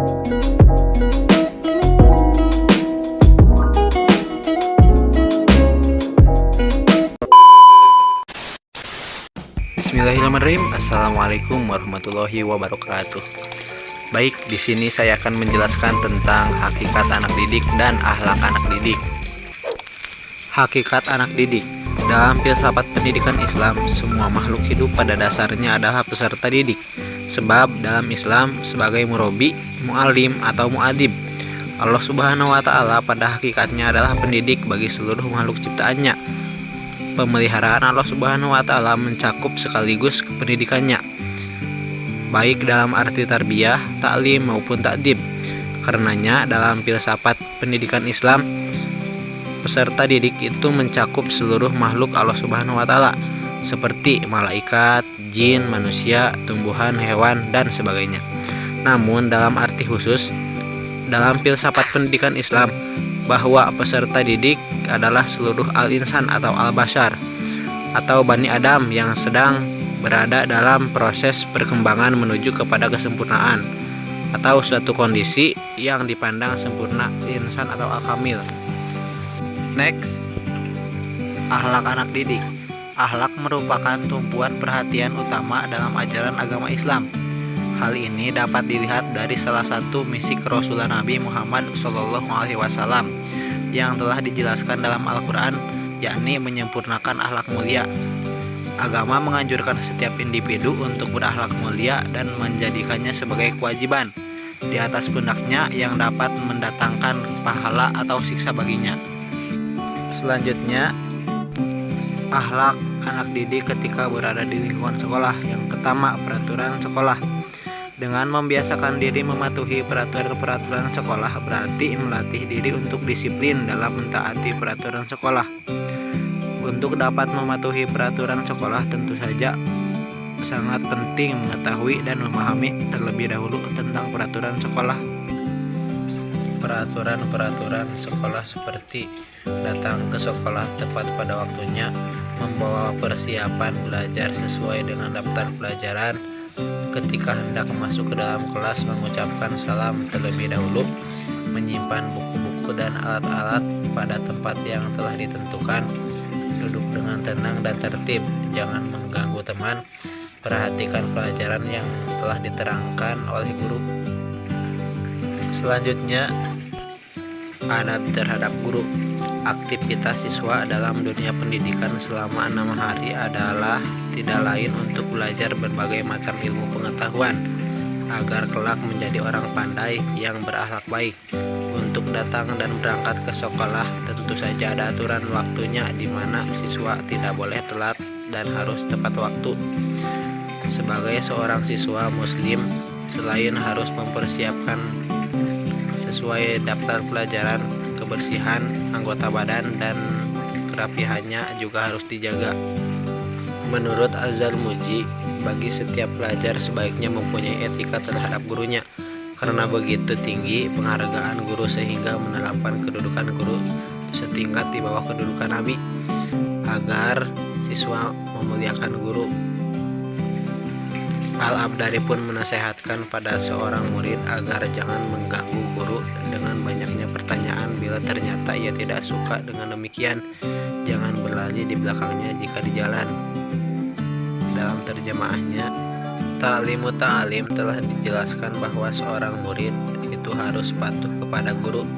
Bismillahirrahmanirrahim. Assalamualaikum warahmatullahi wabarakatuh. Baik, di sini saya akan menjelaskan tentang hakikat anak didik dan akhlak anak didik. Hakikat anak didik. Dalam filsafat pendidikan Islam, semua makhluk hidup pada dasarnya adalah peserta didik. Sebab dalam Islam sebagai murabi, mu'alim atau mu'adib, Allah Subhanahu wa taala pada hakikatnya adalah pendidik bagi seluruh makhluk ciptaannya. Pemeliharaan Allah Subhanahu wa taala mencakup sekaligus pendidikannya, baik dalam arti tarbiyah, taklim maupun ta'dib. Karenanya dalam filsafat pendidikan Islam, peserta didik itu mencakup seluruh makhluk Allah Subhanahu wa taala seperti malaikat, jin, manusia, tumbuhan, hewan dan sebagainya. Namun dalam arti khusus dalam filsafat pendidikan Islam, bahwa peserta didik adalah seluruh al-insan atau al-bashar atau Bani Adam yang sedang berada dalam proses perkembangan menuju kepada kesempurnaan atau suatu kondisi yang dipandang sempurna insan atau al-kamil. Next, akhlak anak didik. Akhlak merupakan tumpuan perhatian utama dalam ajaran agama Islam. Hal ini dapat dilihat dari salah satu misi kerasulan Nabi Muhammad SAW yang telah dijelaskan dalam Al-Quran, yakni menyempurnakan akhlak mulia. Agama menganjurkan setiap individu untuk berakhlak mulia dan menjadikannya sebagai kewajiban di atas pundaknya yang dapat mendatangkan pahala atau siksa baginya. Selanjutnya, akhlak anak didik ketika berada di lingkungan sekolah. Yang pertama, peraturan sekolah. Dengan membiasakan diri mematuhi peraturan-peraturan sekolah berarti melatih diri untuk disiplin dalam mentaati peraturan sekolah. Untuk dapat mematuhi peraturan sekolah tentu saja sangat penting mengetahui dan memahami terlebih dahulu tentang peraturan sekolah. Peraturan-peraturan sekolah seperti datang ke sekolah tepat pada waktunya, membawa persiapan belajar sesuai dengan daftar pelajaran, ketika hendak masuk ke dalam kelas mengucapkan salam terlebih dahulu, menyimpan buku-buku dan alat-alat pada tempat yang telah ditentukan, duduk dengan tenang dan tertib, jangan mengganggu teman, perhatikan pelajaran yang telah diterangkan oleh guru. Selanjutnya, adab terhadap guru. Aktivitas siswa dalam dunia pendidikan selama 6 hari adalah tidak lain untuk belajar berbagai macam ilmu pengetahuan agar kelak menjadi orang pandai yang berakhlak baik. Untuk datang dan berangkat ke sekolah tentu saja ada aturan waktunya, di mana siswa tidak boleh telat dan harus tepat waktu. Sebagai seorang siswa muslim, selain harus mempersiapkan sesuai daftar pelajaran, kebersihan anggota badan dan kerapihannya juga harus dijaga. Menurut Az-Zarnuji, bagi setiap pelajar sebaiknya mempunyai etika terhadap gurunya, karena begitu tinggi penghargaan guru sehingga menerapkan kedudukan guru setingkat di bawah kedudukan Nabi, agar siswa memuliakan guru. Al-Abdari pun menasehatkan pada seorang murid agar jangan mengganggu guru dengan banyaknya pertanyaan. Bila ternyata ia tidak suka dengan demikian, jangan berlari di belakangnya jika di jalan. Dalam terjemahnya, ta'limu ta'alim telah dijelaskan bahwa seorang murid itu harus patuh kepada guru.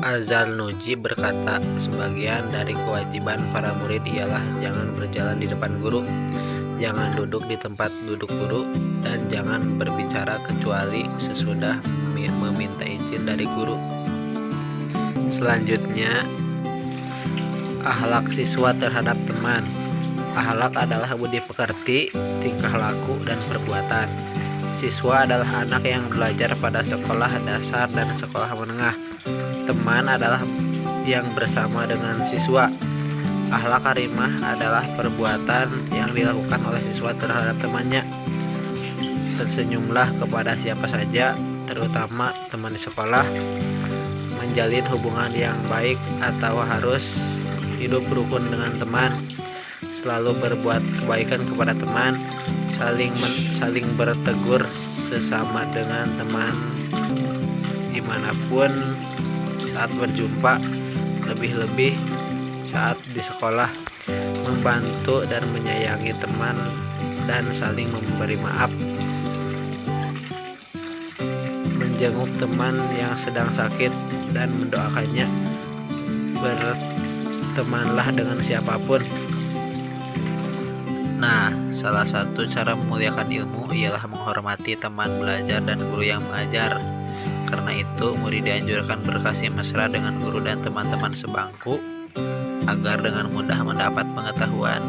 Az-Zarnuji berkata, sebagian dari kewajiban para murid ialah jangan berjalan di depan guru, jangan duduk di tempat duduk guru, dan jangan berbicara kecuali sesudah meminta izin dari guru. Selanjutnya, akhlak siswa terhadap teman. Akhlak adalah budi pekerti, tingkah laku, dan perbuatan. Siswa adalah anak yang belajar pada sekolah dasar dan sekolah menengah. Teman adalah yang bersama dengan siswa. Akhlak karimah adalah perbuatan yang dilakukan oleh siswa terhadap temannya. Tersenyumlah kepada siapa saja, terutama teman di sekolah. Menjalin hubungan yang baik atau harus hidup rukun dengan teman. Selalu berbuat kebaikan kepada teman. saling bertegur sesama dengan teman dimanapun saat berjumpa, lebih-lebih saat di sekolah, membantu dan menyayangi teman dan saling memberi maaf, menjenguk teman yang sedang sakit dan mendoakannya. Bertemanlah dengan siapapun. Nah, salah satu cara memuliakan ilmu ialah menghormati teman belajar dan guru yang mengajar. Karena itu, murid dianjurkan berkasih mesra dengan guru dan teman-teman sebangku agar dengan mudah mendapat pengetahuan.